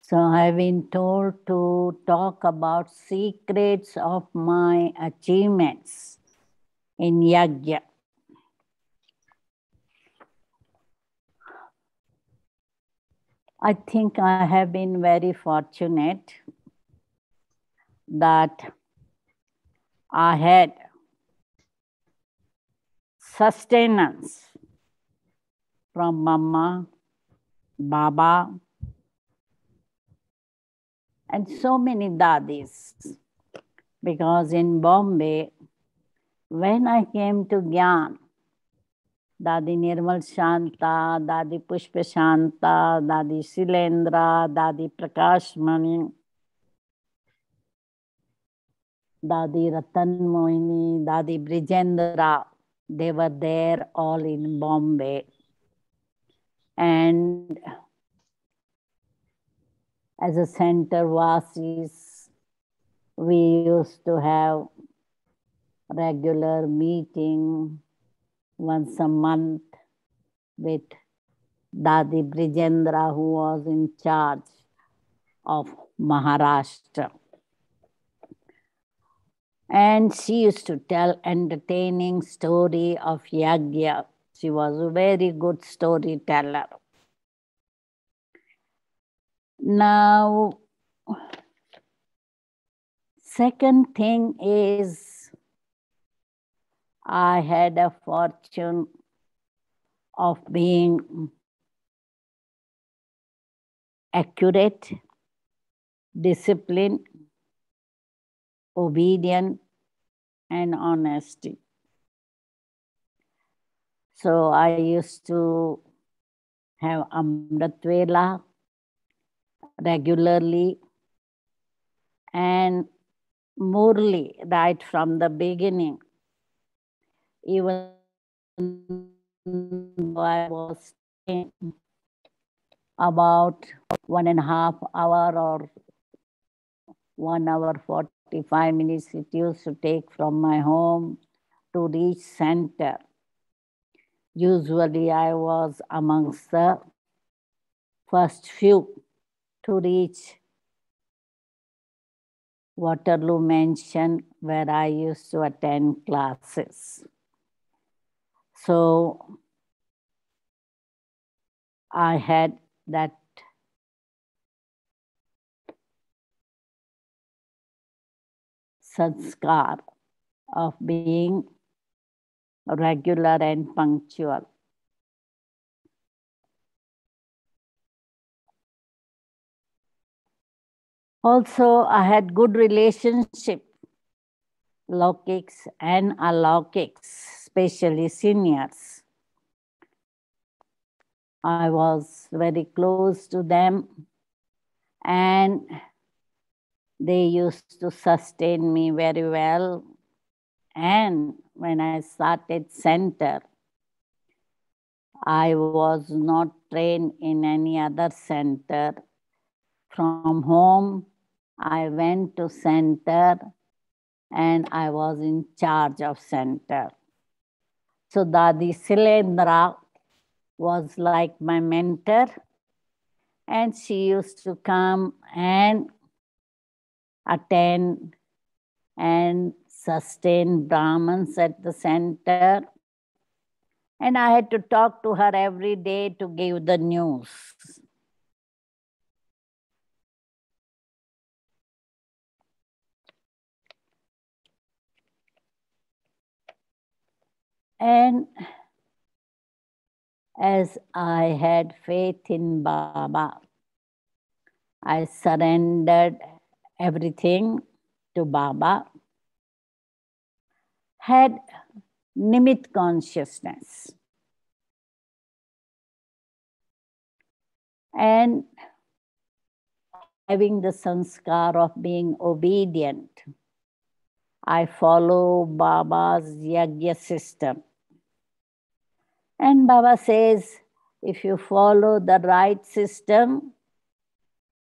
So I've been told to talk about secrets of my achievements in Yagya. I think I have been very fortunate that I had sustenance from Mama, Baba, and so many dadis. Because in Bombay, when I came to Gyan, Dadi Nirmal Shanta, Dadi Pushpa Shanta, Dadi Silendra, Dadi Prakash Mani, Dadi Ratan Mohini, Dadi Brijendra, they were there all in Bombay. And as a center vasis, we used to have regular meeting once a month with Dadi Brijendra, who was in charge of Maharashtra. And she used to tell entertaining story of Yagya. She was a very good storyteller. Now, second thing is I had a fortune of being accurate, disciplined, obedient, and honesty. So I used to have Amrit Vela regularly and Murli right from the beginning. Even though I was staying about 1.5 hours or 1 hour 45 minutes it used to take from my home to reach center. Usually I was amongst the first few to reach Waterloo Mansion where I used to attend classes. So I had that sanskar of being regular and punctual. Also, I had good relationship, Laukiks and Alaukiks, especially seniors. I was very close to them and they used to sustain me very well. And when I started center, I was not trained in any other center. From home, I went to center and I was in charge of center. So Dadi Silendra was like my mentor and she used to come and attend and sustain Brahmins at the center. And I had to talk to her every day to give the news. And as I had faith in Baba, I surrendered everything to Baba, had Nimit consciousness. And having the sanskar of being obedient, I follow Baba's Yagya system. And Baba says, if you follow the right system,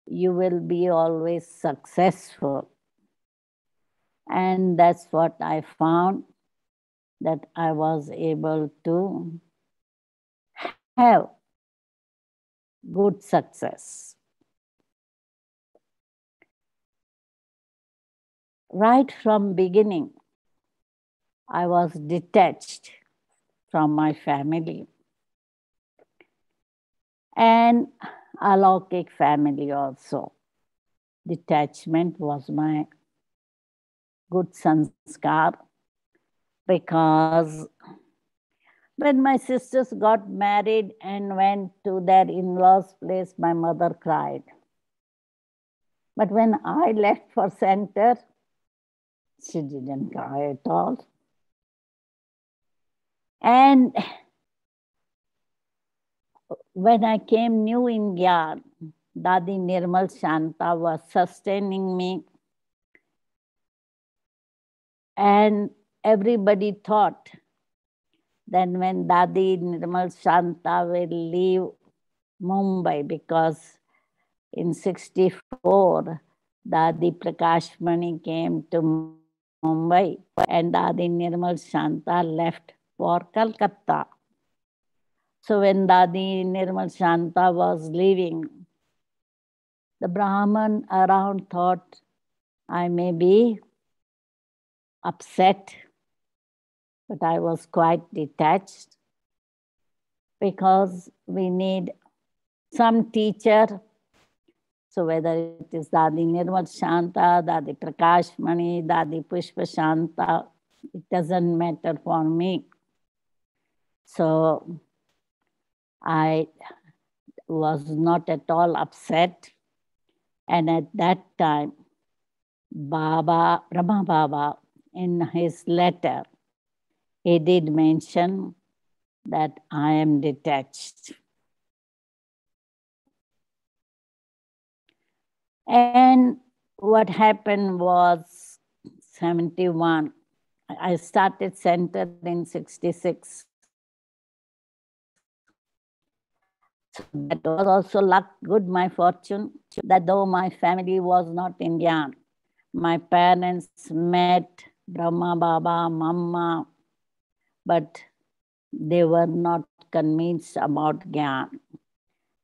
you will be always successful. And that's what I found, that I was able to have good success. Right from beginning, I was detached from my family and Alaukik family also. Detachment was my good sanskar because when my sisters got married and went to their in-laws' place, my mother cried. But when I left for center, she didn't cry at all. And when I came new in Gyan, Dadi Nirmal Shanta was sustaining me. And everybody thought that when Dadi Nirmal Shanta will leave Mumbai, because in 64, Dadi Prakashmani came to Mumbai and Dadi Nirmal Shanta left for Calcutta. So when Dadi Nirmal Shanta was leaving, the Brahman around thought I may be upset, but I was quite detached because we need some teacher. So whether it is Dadi Nirmal Shanta, Dadi Prakash Mani, Dadi Pushpa Shanta, it doesn't matter for me. So I was not at all upset. And at that time, Baba, Brahma Baba, in his letter, he did mention that I am detached. And what happened was 71. I started center in 66. So that was also luck, good my fortune, that though my family was not Indian, my parents met Brahma Baba, Mama, but they were not convinced about Gyan.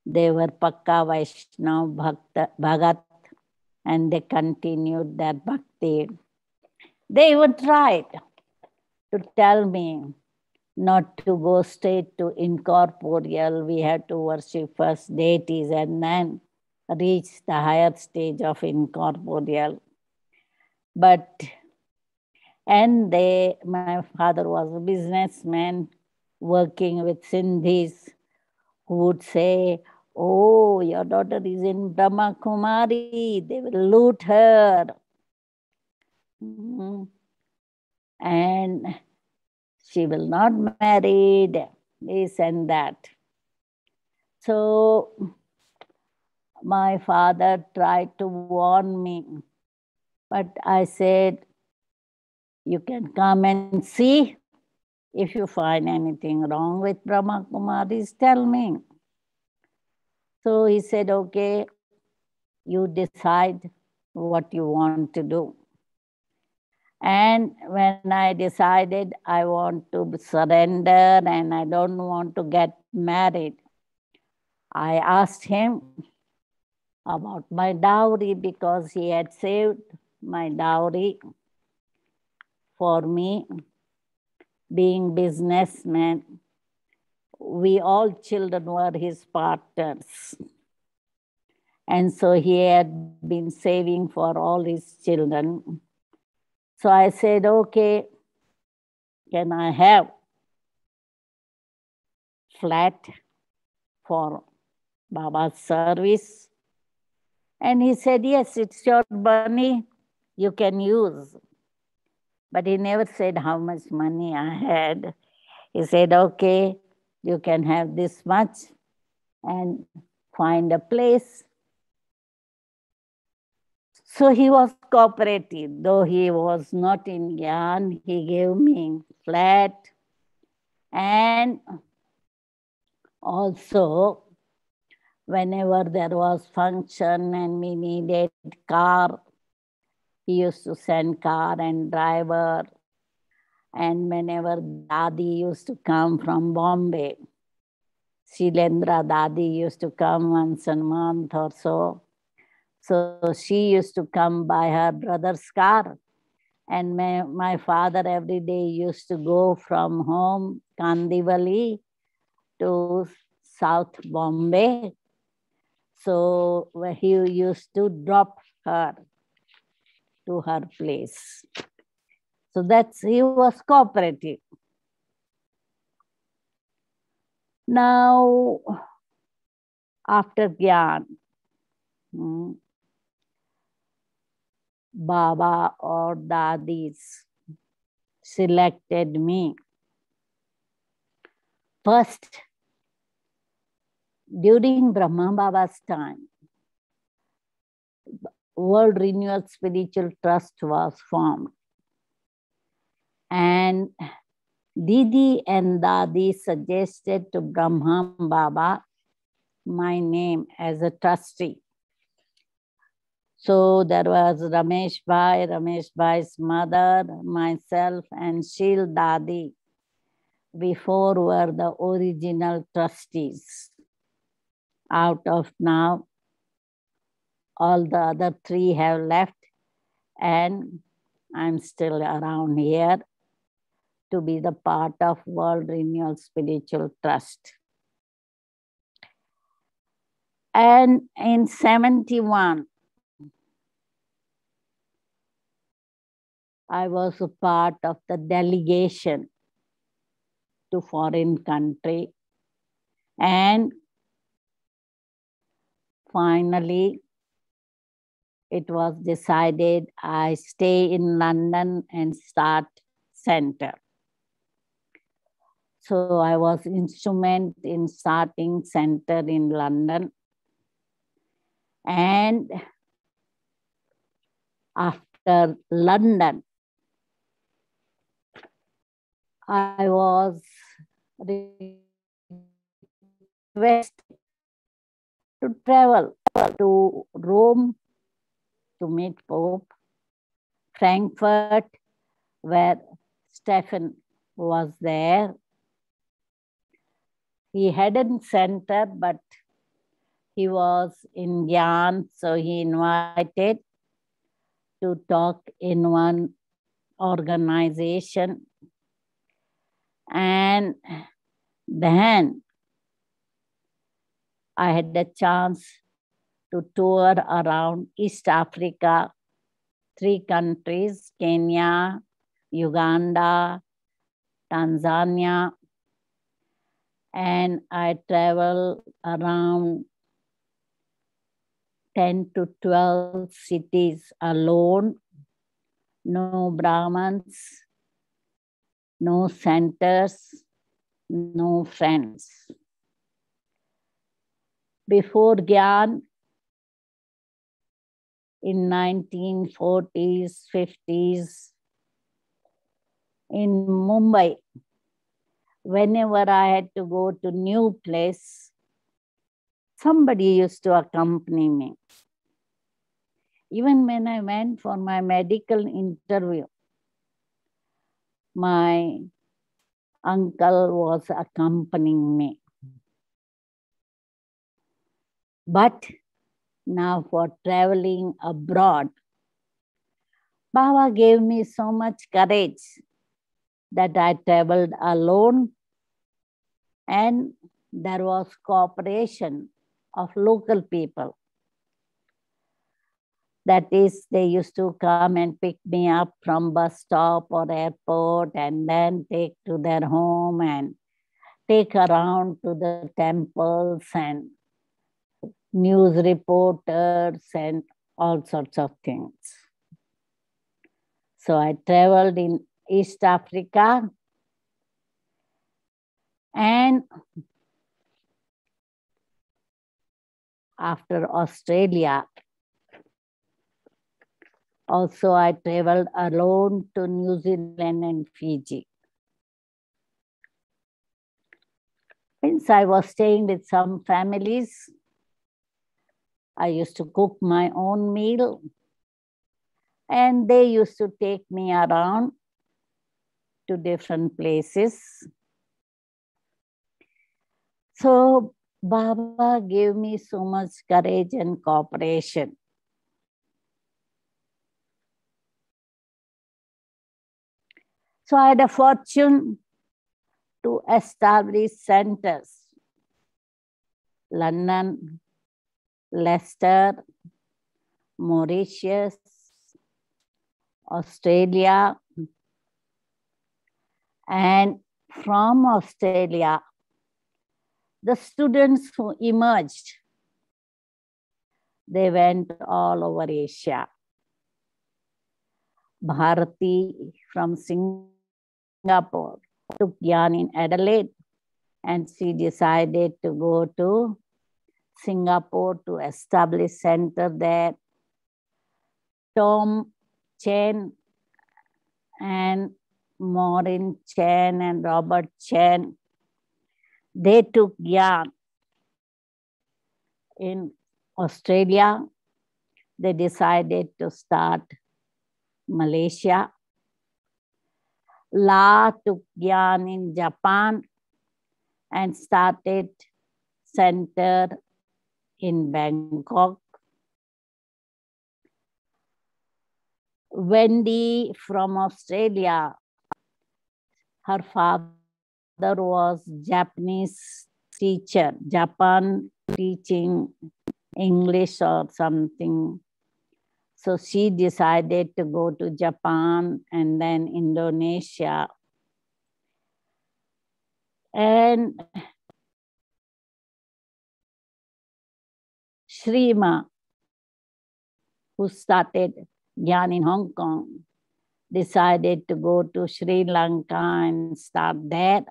They were Pakka Vaishnav Bhagat, and they continued their bhakti. They even tried to tell me not to go straight to incorporeal. We had to worship first deities and then reach the higher stage of incorporeal. But, and my father was a businessman working with Sindhis who would say, oh, your daughter is in Brahma Kumari, they will loot her. And she will not marry, this and that. So my father tried to warn me, but I said, you can come and see. If you find anything wrong with Brahma Kumaris, tell me. So he said, okay, you decide what you want to do. And when I decided I want to surrender and I don't want to get married, I asked him about my dowry because he had saved my dowry for me. Being businessman, we all children were his partners. And so he had been saving for all his children. So I said, okay, can I have flat for Baba's service? And he said, yes, it's your money, you can use. But he never said how much money I had. He said, okay, you can have this much and find a place. So he was cooperative. Though he was not in Gyan, he gave me flat. And also, whenever there was function and we needed car, he used to send car and driver. And whenever Dadi used to come from Bombay, Shilendra Dadi used to come once a month or so. So she used to come by her brother's car. And my father every day used to go from home, Kandivali, to South Bombay. So he used to drop her to her place. So he was cooperative. Now, after Gyan, Baba or Dadis selected me. First, during Brahma Baba's time, World Renewal Spiritual Trust was formed. And Didi and Dadi suggested to Brahma Baba my name as a trustee. So there was Ramesh Bhai's mother, myself, and Shil Dadi. Before were the original trustees. Out of now, all the other three have left, and I'm still around here to be the part of World Renewal Spiritual Trust. And in 71, I was a part of the delegation to foreign country. And finally, it was decided I stay in London and start center. So I was instrument in starting center in London. And after London, I was requested to travel to Rome to meet Pope, Frankfurt, where Stephen was there. He hadn't center, but he was in Gyan, so he invited to talk in one organization. And then I had the chance to tour around East Africa, 3 countries, Kenya, Uganda, Tanzania, and I traveled around 10 to 12 cities alone, no Brahmins, no centers, no friends. Before Gyan, in 1940s, 50s, in Mumbai, whenever I had to go to new place, somebody used to accompany me. Even when I went for my medical interview, my uncle was accompanying me. But now for traveling abroad, Baba gave me so much courage that I traveled alone, and there was cooperation of local people. That is, they used to come and pick me up from bus stop or airport and then take to their home and take around to the temples and news reporters and all sorts of things. So I traveled in East Africa, and after Australia, also I traveled alone to New Zealand and Fiji. Since I was staying with some families, I used to cook my own meal, and they used to take me around to different places. So Baba gave me so much courage and cooperation. So I had a fortune to establish centers. London, Leicester, Mauritius, Australia, and from Australia, the students who emerged, they went all over Asia. Bharati from Singapore took yarn in Adelaide, and she decided to go to Singapore to establish center there. Tom Chen and Maureen Chen and Robert Chen, they took yarn in Australia. They decided to start Malaysia. La took yarn in Japan and started center in Bangkok. Wendy from Australia, her father was Japanese teacher, Japan teaching English or something. So she decided to go to Japan and then Indonesia. And Shrima, who started yarn in Hong Kong, decided to go to Sri Lanka and start there.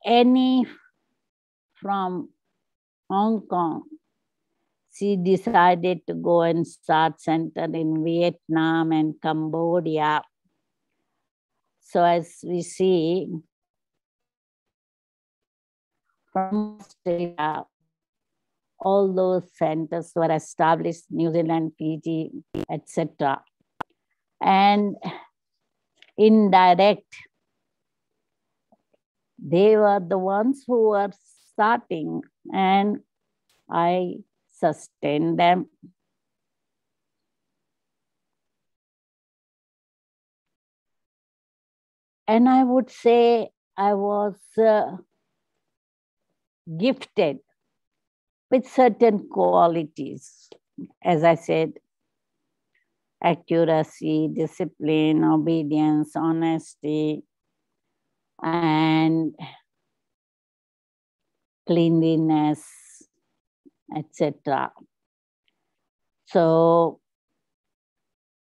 Annie from Hong Kong, she decided to go and start center in Vietnam and Cambodia. So as we see, from Australia, all those centers were established, New Zealand, Fiji, etc. And indirect, they were the ones who were starting, and I sustained them. And I would say I was gifted with certain qualities. As I said, accuracy, discipline, obedience, honesty, and cleanliness, etc. So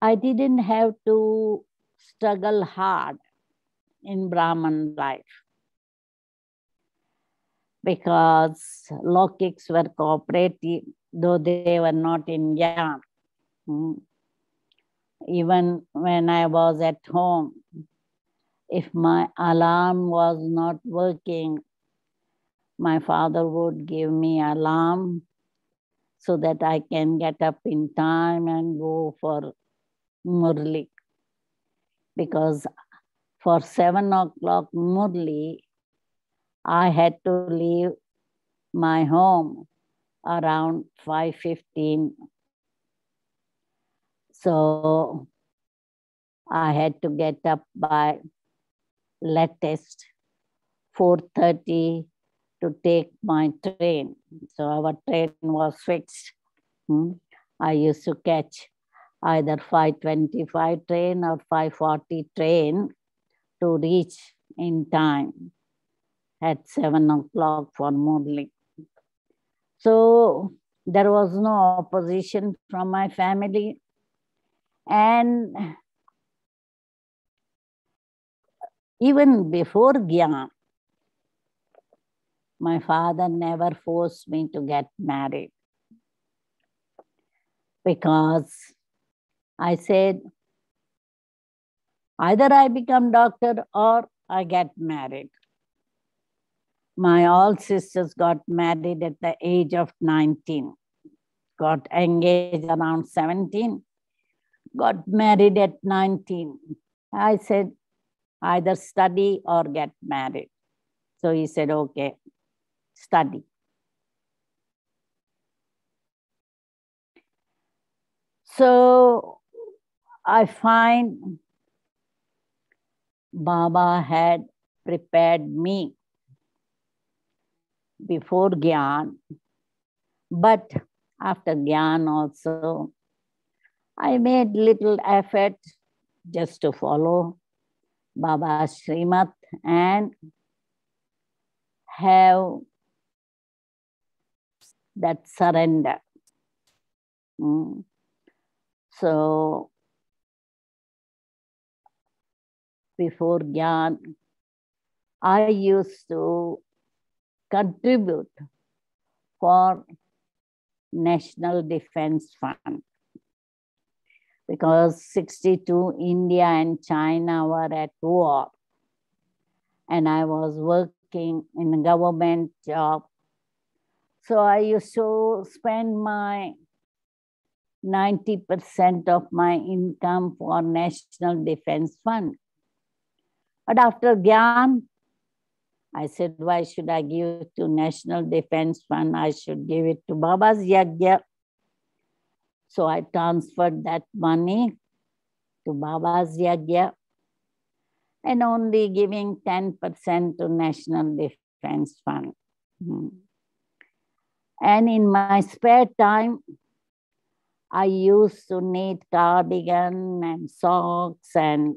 I didn't have to struggle hard in Brahman life because Lokics were cooperative, though they were not in yarn. Even when I was at home, if my alarm was not working, my father would give me alarm so that I can get up in time and go for Murli. Because for 7 o'clock Murli, I had to leave my home around 5:15. So I had to get up by latest 4:30 to take my train. So our train was fixed. I used to catch either 5:25 train or 5:40 train to reach in time at 7 o'clock for Murli. So there was no opposition from my family. And even before Gyan, my father never forced me to get married because I said, either I become doctor or I get married. My all sisters got married at the age of 19, got engaged around 17, got married at 19. I said, either study or get married. So he said, okay, study. So I find Baba had prepared me before Gyan, but after Gyan also, I made little effort just to follow Baba's Srimat and have that surrender. So before Gyan, I used to contribute for National Defense Fund because 62 India and China were at war and I was working in a government job. So I used to spend my 90% of my income for National Defense Fund. But after Gyan, I said, why should I give it to National Defense Fund? I should give it to Baba's Yagya. So I transferred that money to Baba's Yagya and only giving 10% to National Defense Fund. And in my spare time, I used to knit cardigan and socks and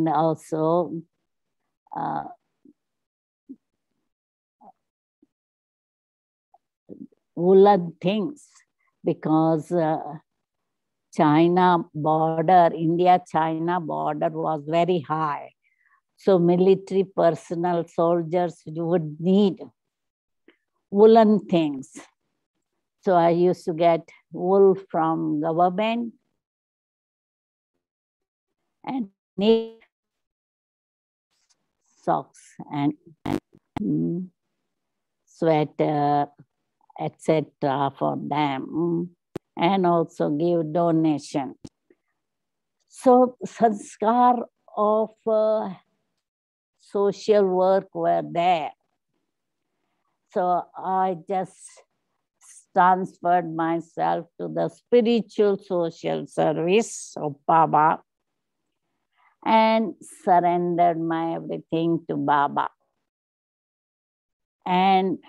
also woolen things because China border, India-China border was very high. So military personnel, soldiers would need woolen things. So I used to get wool from government and knit socks and sweater, etc. for them, and also give donation. So sanskar of social work were there. So I just transferred myself to the spiritual social service of Baba and surrendered my everything to Baba. And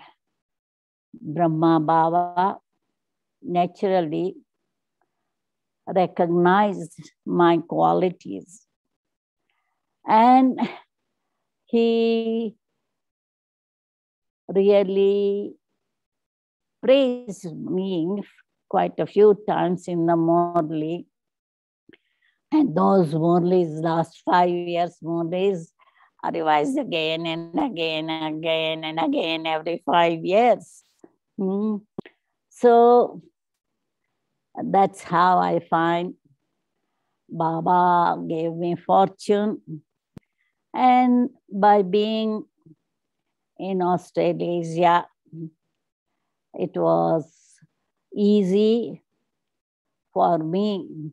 Brahma Baba naturally recognized my qualities and he really praised me quite a few times in the Murli. And those Murlis, last 5 years Murlis, are revised again and again and again and again every 5 years. So that's how I find Baba gave me fortune. And by being in Australasia, it was easy for me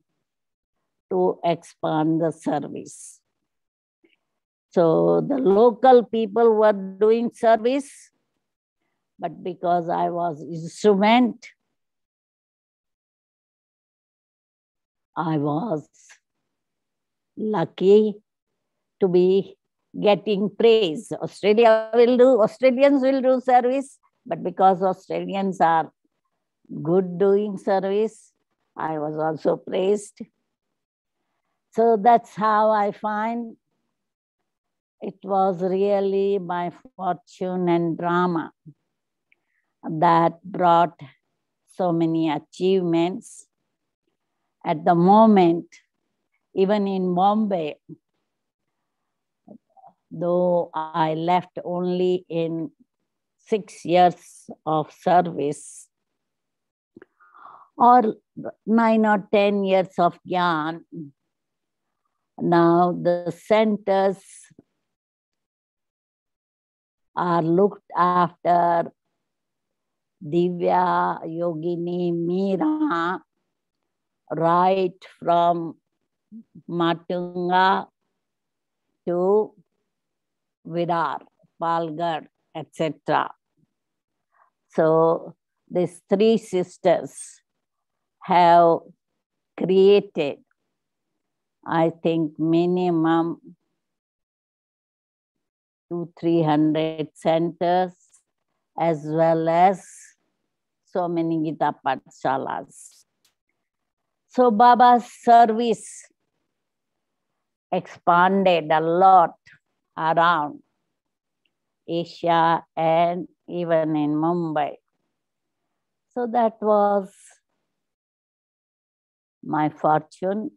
to expand the service. So the local people were doing service, but because I was instrument, I was lucky to be getting praise. Australians will do service, but because Australians are good doing service, I was also praised. So that's how I find it was really my fortune and drama that brought so many achievements. At the moment, even in Bombay, though I left only in 6 years of service, or 9 or 10 years of Gyan, now the centers are looked after Divya, Yogini, Meera, right from Matunga to Virar, Palgad, etc. So these 3 sisters have created, I think, minimum 200-300 centers, as well as so many Gita Pathshalas. So Baba's service expanded a lot around Asia and even in Mumbai. So that was my fortune,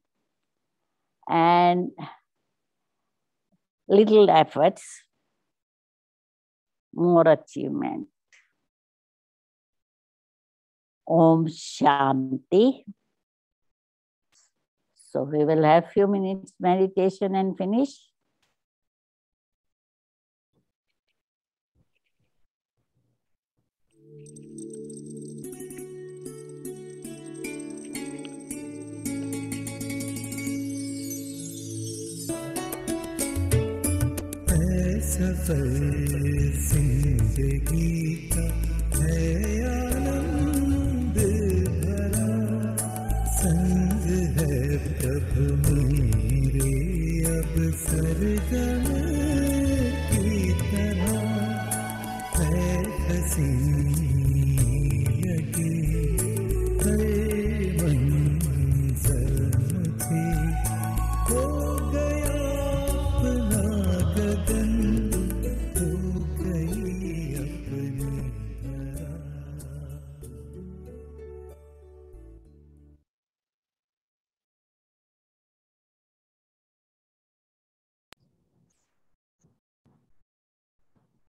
and little efforts, more achievement. Om Shanti. So we will have few minutes meditation and finish. सफर जिंदगी का है आनंद भरा, संग है प्रभु मेरे अब सरगम की तरह, है हसीन